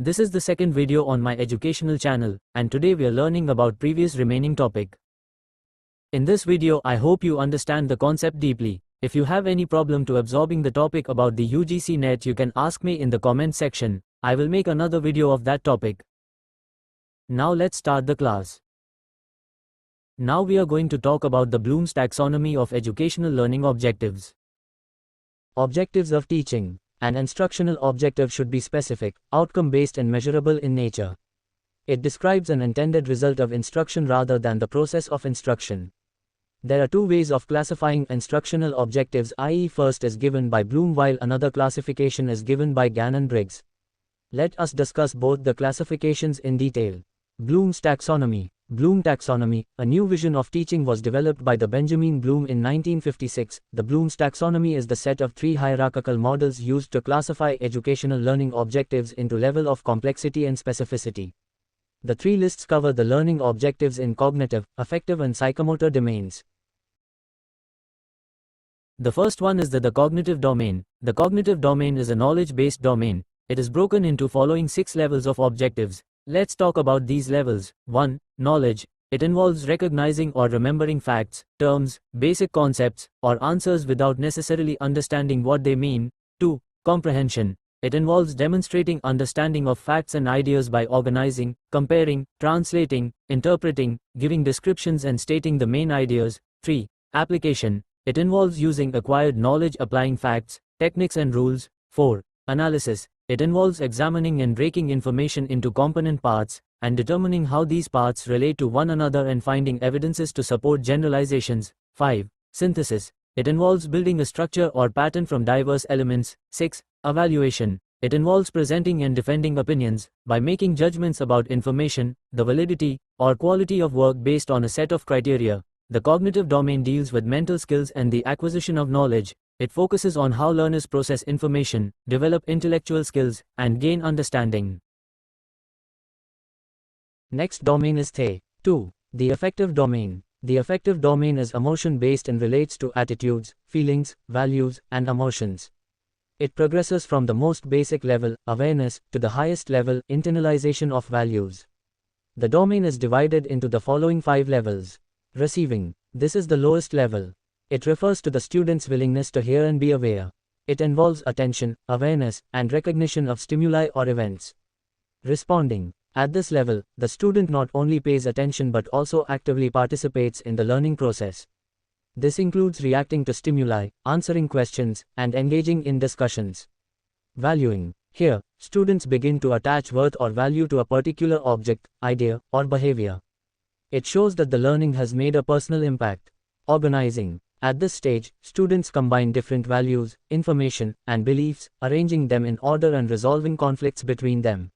This is the second video on my educational channel, and today we are learning about previous remaining topic. In this video I hope you understand the concept deeply. If you have any problem to absorbing the topic about the UGC net, you can ask me in the comment section. I will make another video of that topic. Now let's start the class. Now we are going to talk about the Bloom's taxonomy of educational learning objectives. Objectives of teaching. An instructional objective should be specific, outcome-based and measurable in nature. It describes an intended result of instruction rather than the process of instruction. There are two ways of classifying instructional objectives, i.e. first is given by Bloom while another classification is given by Gann and Briggs. Let us discuss both the classifications in detail. Bloom's taxonomy. Bloom taxonomy, a new vision of teaching, was developed by the Benjamin Bloom in 1956. The Bloom's taxonomy is the set of three hierarchical models used to classify educational learning objectives into level of complexity and specificity. The three lists cover the learning objectives in cognitive, affective and psychomotor domains. The first one is the cognitive domain. The cognitive domain is a knowledge-based domain. It is broken into following 6 levels of objectives. Let's talk about these levels. 1. Knowledge. It involves recognizing or remembering facts, terms, basic concepts, or answers without necessarily understanding what they mean. 2. Comprehension. It involves demonstrating understanding of facts and ideas by organizing, comparing, translating, interpreting, giving descriptions and stating the main ideas. 3. Application. It involves using acquired knowledge applying facts, techniques and rules. 4. Analysis. It involves examining and breaking information into component parts, and determining how these parts relate to one another and finding evidences to support generalizations. 5. Synthesis. It involves building a structure or pattern from diverse elements. 6. Evaluation. It involves presenting and defending opinions, by making judgments about information, the validity, or quality of work based on a set of criteria. The cognitive domain deals with mental skills and the acquisition of knowledge. It focuses on how learners process information, develop intellectual skills, and gain understanding. Next domain is The. 2. The affective domain. The affective domain is emotion-based and relates to attitudes, feelings, values, and emotions. It progresses from the most basic level, awareness, to the highest level, internalization of values. The domain is divided into the following 5 levels. Receiving. This is the lowest level. It refers to the student's willingness to hear and be aware. It involves attention, awareness, and recognition of stimuli or events. Responding. At this level, the student not only pays attention but also actively participates in the learning process. This includes reacting to stimuli, answering questions, and engaging in discussions. Valuing. Here, students begin to attach worth or value to a particular object, idea, or behavior. It shows that the learning has made a personal impact. Organizing. At this stage, students combine different values, information, and beliefs, arranging them in order and resolving conflicts between them.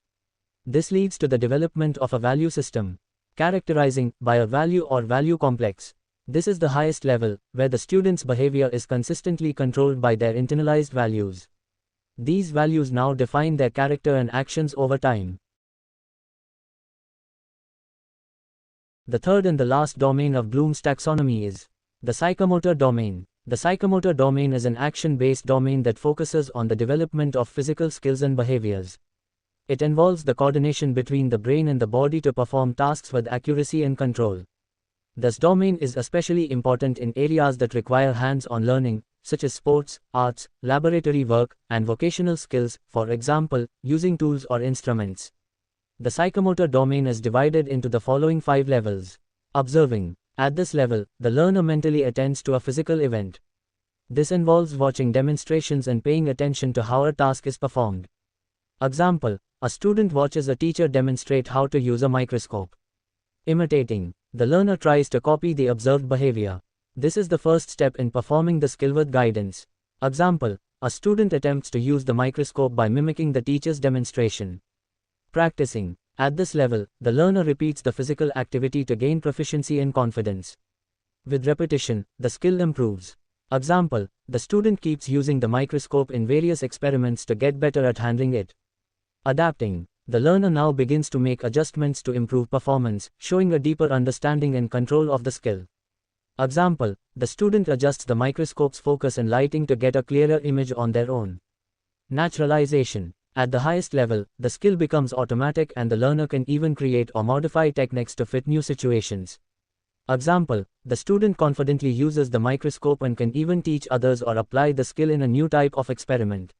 This leads to the development of a value system. Characterizing, by a value or value complex. This is the highest level, where the student's behavior is consistently controlled by their internalized values. These values now define their character and actions over time. The third and the last domain of Bloom's taxonomy is the psychomotor domain. The psychomotor domain is an action-based domain that focuses on the development of physical skills and behaviors. It involves the coordination between the brain and the body to perform tasks with accuracy and control. This domain is especially important in areas that require hands-on learning, such as sports, arts, laboratory work, and vocational skills, for example, using tools or instruments. The psychomotor domain is divided into the following 5 levels. Observing. At this level, the learner mentally attends to a physical event. This involves watching demonstrations and paying attention to how a task is performed. Example, a student watches a teacher demonstrate how to use a microscope. Imitating. The learner tries to copy the observed behavior. This is the first step in performing the skill with guidance. Example, a student attempts to use the microscope by mimicking the teacher's demonstration. Practicing. At this level, the learner repeats the physical activity to gain proficiency and confidence. With repetition, the skill improves. Example, the student keeps using the microscope in various experiments to get better at handling it. Adapting. The learner now begins to make adjustments to improve performance, showing a deeper understanding and control of the skill. Example, the student adjusts the microscope's focus and lighting to get a clearer image on their own. Naturalization. At the highest level, the skill becomes automatic and the learner can even create or modify techniques to fit new situations. Example, the student confidently uses the microscope and can even teach others or apply the skill in a new type of experiment.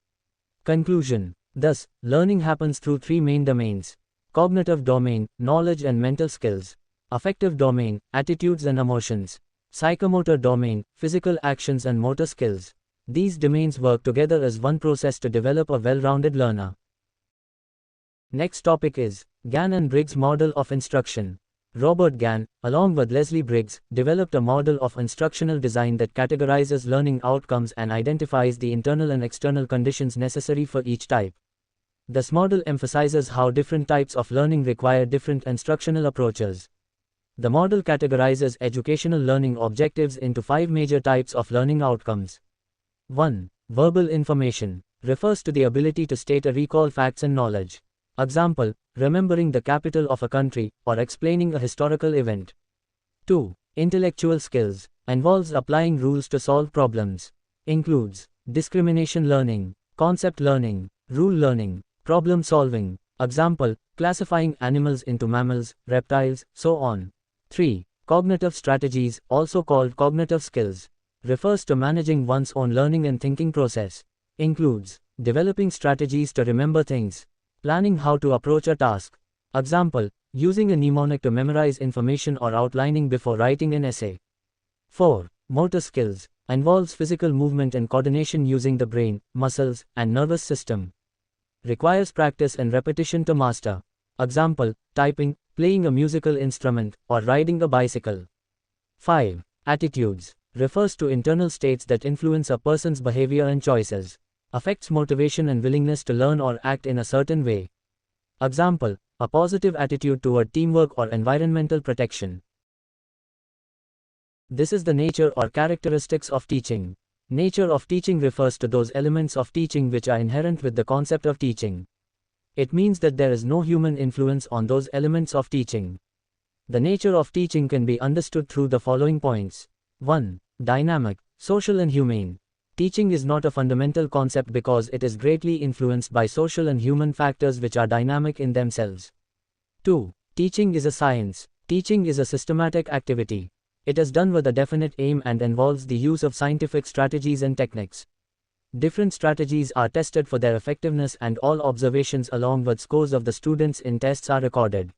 Conclusion. Thus, learning happens through three main domains: cognitive domain, knowledge and mental skills; affective domain, attitudes and emotions; psychomotor domain, physical actions and motor skills. These domains work together as one process to develop a well-rounded learner. Next topic is Gann and Briggs model of instruction. Robert Gann, along with Leslie Briggs, developed a model of instructional design that categorizes learning outcomes and identifies the internal and external conditions necessary for each type. This model emphasizes how different types of learning require different instructional approaches. The model categorizes educational learning objectives into 5 major types of learning outcomes. 1. Verbal information refers to the ability to state or recall facts and knowledge. Example, remembering the capital of a country, or explaining a historical event. 2. Intellectual skills involves applying rules to solve problems. Includes discrimination learning, concept learning, rule learning, problem solving. Example, classifying animals into mammals, reptiles, so on. 3. Cognitive strategies, also called cognitive skills, refers to managing one's own learning and thinking process. Includes developing strategies to remember things, planning how to approach a task. Example, using a mnemonic to memorize information or outlining before writing an essay. 4. Motor skills involves physical movement and coordination using the brain, muscles, and nervous system. Requires practice and repetition to master. Example, typing, playing a musical instrument, or riding a bicycle. 5. Attitudes refers to internal states that influence a person's behavior and choices. Affects motivation and willingness to learn or act in a certain way. Example, a positive attitude toward teamwork or environmental protection. This is the nature or characteristics of teaching. Nature of teaching refers to those elements of teaching which are inherent with the concept of teaching. It means that there is no human influence on those elements of teaching. The nature of teaching can be understood through the following points. 1. Dynamic, social and humane. Teaching is not a fundamental concept because it is greatly influenced by social and human factors which are dynamic in themselves. 2. Teaching is a science. Teaching is a systematic activity. It is done with a definite aim and involves the use of scientific strategies and techniques. Different strategies are tested for their effectiveness and all observations along with scores of the students in tests are recorded.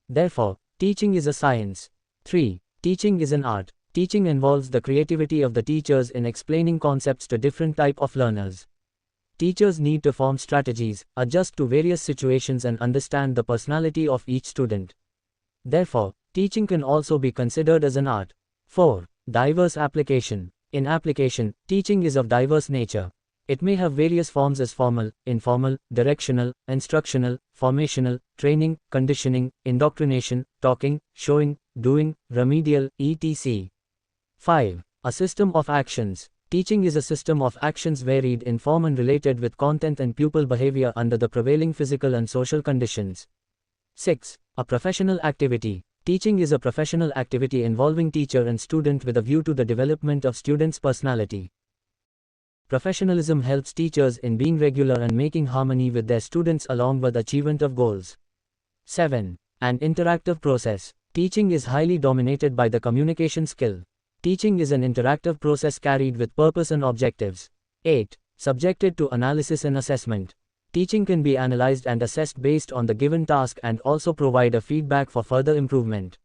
Therefore, teaching is a science. 3. Teaching is an art. Teaching involves the creativity of the teachers in explaining concepts to different type of learners. Teachers need to form strategies, adjust to various situations and understand the personality of each student. Therefore, teaching can also be considered as an art. 4. Diverse application. In application, teaching is of diverse nature. It may have various forms as formal, informal, directional, instructional, formational, training, conditioning, indoctrination, talking, showing, doing, remedial, etc. 5. A system of actions. Teaching is a system of actions varied in form and related with content and pupil behavior under the prevailing physical and social conditions. 6. A professional activity. Teaching is a professional activity involving teacher and student with a view to the development of students' personality. Professionalism helps teachers in being regular and making harmony with their students along with achievement of goals. 7. An interactive process. Teaching is highly dominated by the communication skill. Teaching is an interactive process carried with purpose and objectives. 8. Subjected to analysis and assessment. Teaching can be analyzed and assessed based on the given task and also provide a feedback for further improvement.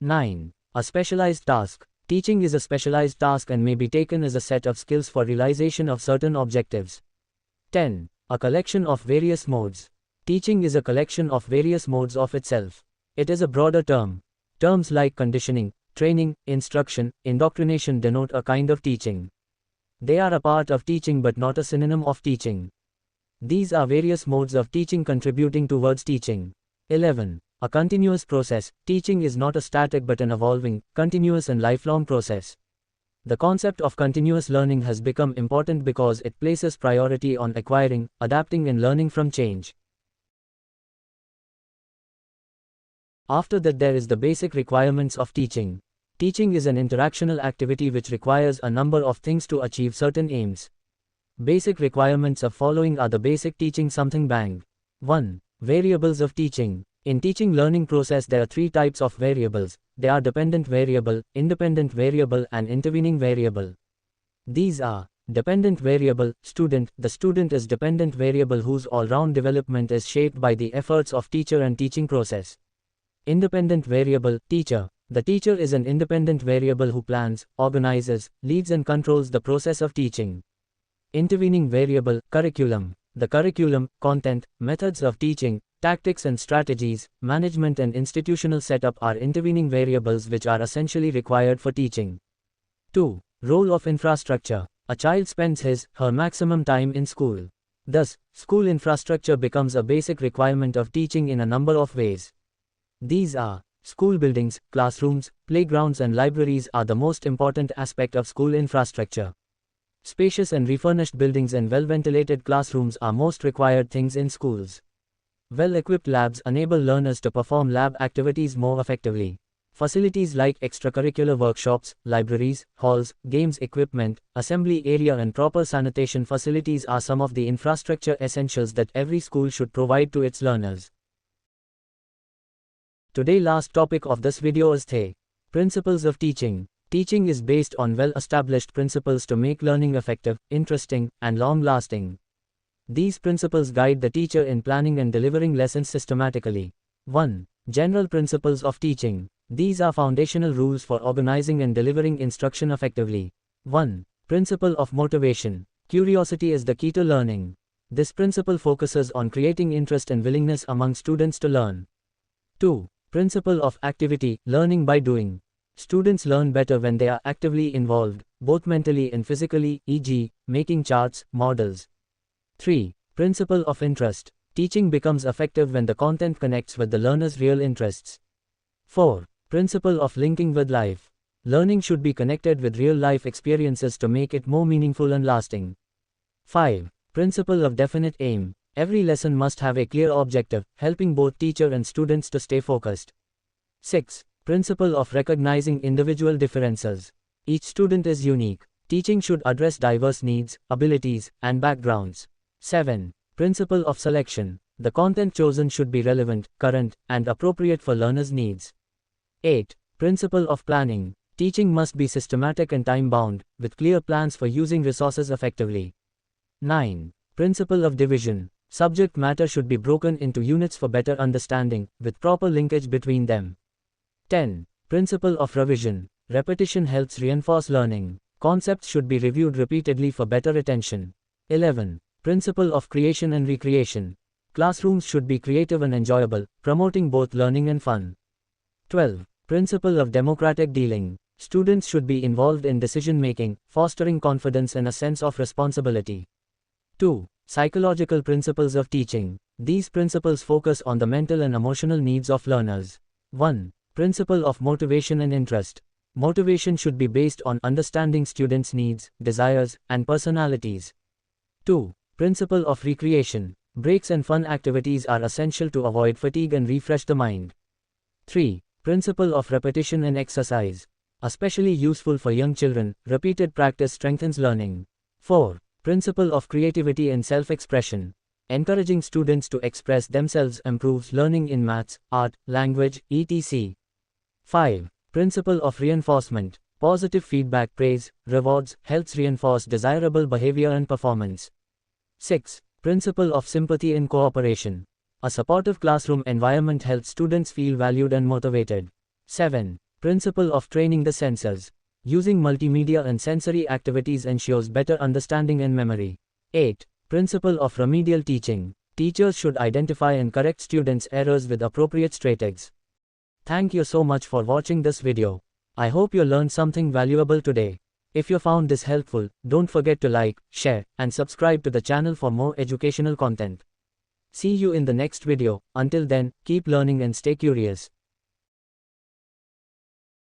9. A specialized task. Teaching is a specialized task and may be taken as a set of skills for realization of certain objectives. 10. A collection of various modes. Teaching is a collection of various modes of itself. It is a broader term. Terms like conditioning, training, instruction, indoctrination denote a kind of teaching. They are a part of teaching but not a synonym of teaching. These are various modes of teaching contributing towards teaching. 11. A continuous process. Teaching is not a static but an evolving, continuous and lifelong process. The concept of continuous learning has become important because it places priority on acquiring, adapting and learning from change. After that there is the basic requirements of teaching. Teaching is an interactional activity which requires a number of things to achieve certain aims. Basic requirements of following are the basic teaching something bang. 1. Variables of teaching. In teaching learning process there are three types of variables. They are dependent variable, independent variable and intervening variable. These are dependent variable, student. The student is dependent variable whose all-round development is shaped by the efforts of teacher and teaching process. Independent variable, teacher. The teacher is an independent variable who plans, organizes, leads and controls the process of teaching. Intervening variable, curriculum. The curriculum, content, methods of teaching, tactics and strategies, management and institutional setup are intervening variables which are essentially required for teaching. 2. Role of infrastructure. A child spends his/her maximum time in school. Thus, school infrastructure becomes a basic requirement of teaching in a number of ways. These are school buildings, classrooms, playgrounds and libraries are the most important aspect of school infrastructure. Spacious and refurnished buildings and well-ventilated classrooms are most required things in schools. Well-equipped labs enable learners to perform lab activities more effectively. Facilities like extracurricular workshops, libraries, halls, games equipment, assembly area and proper sanitation facilities are some of the infrastructure essentials that every school should provide to its learners. Today's last topic of this video is the principles of teaching. Teaching is based on well-established principles to make learning effective, interesting, and long-lasting. These principles guide the teacher in planning and delivering lessons systematically. 1. General principles of teaching. These are foundational rules for organizing and delivering instruction effectively. 1. Principle of motivation. Curiosity is the key to learning. This principle focuses on creating interest and willingness among students to learn. 2. Principle of activity. Learning by doing. Students learn better when they are actively involved, both mentally and physically, e.g., making charts, models. 3. Principle of interest. Teaching becomes effective when the content connects with the learner's real interests. 4. Principle of linking with life. Learning should be connected with real-life experiences to make it more meaningful and lasting. 5. Principle of definite aim. Every lesson must have a clear objective, helping both teacher and students to stay focused. 6. Principle of recognizing individual differences. Each student is unique. Teaching should address diverse needs, abilities, and backgrounds. 7. Principle of selection. The content chosen should be relevant, current, and appropriate for learners' needs. 8. Principle of planning. Teaching must be systematic and time-bound, with clear plans for using resources effectively. 9. Principle of division. Subject matter should be broken into units for better understanding, with proper linkage between them. 10. Principle of revision. Repetition helps reinforce learning. Concepts should be reviewed repeatedly for better retention. 11. Principle of creation and recreation. Classrooms should be creative and enjoyable, promoting both learning and fun. 12. Principle of democratic dealing. Students should be involved in decision-making, fostering confidence and a sense of responsibility. 2. Psychological principles of teaching. These principles focus on the mental and emotional needs of learners. 1. Principle of motivation and interest. Motivation should be based on understanding students' needs, desires, and personalities. 2. Principle of recreation. Breaks and fun activities are essential to avoid fatigue and refresh the mind. 3. Principle of repetition and exercise. Especially useful for young children, repeated practice strengthens learning. 4. Principle of creativity and self-expression. Encouraging students to express themselves improves learning in maths, art, language, etc. 5. Principle of reinforcement. Positive feedback, praise, rewards, helps reinforce desirable behavior and performance. 6. Principle of sympathy and cooperation. A supportive classroom environment helps students feel valued and motivated. 7. Principle of training the senses. Using multimedia and sensory activities ensures better understanding and memory. 8. Principle of remedial teaching. Teachers should identify and correct students' errors with appropriate strategies. Thank you so much for watching this video. I hope you learned something valuable today. If you found this helpful, don't forget to like, share, and subscribe to the channel for more educational content. See you in the next video. Until then, keep learning and stay curious.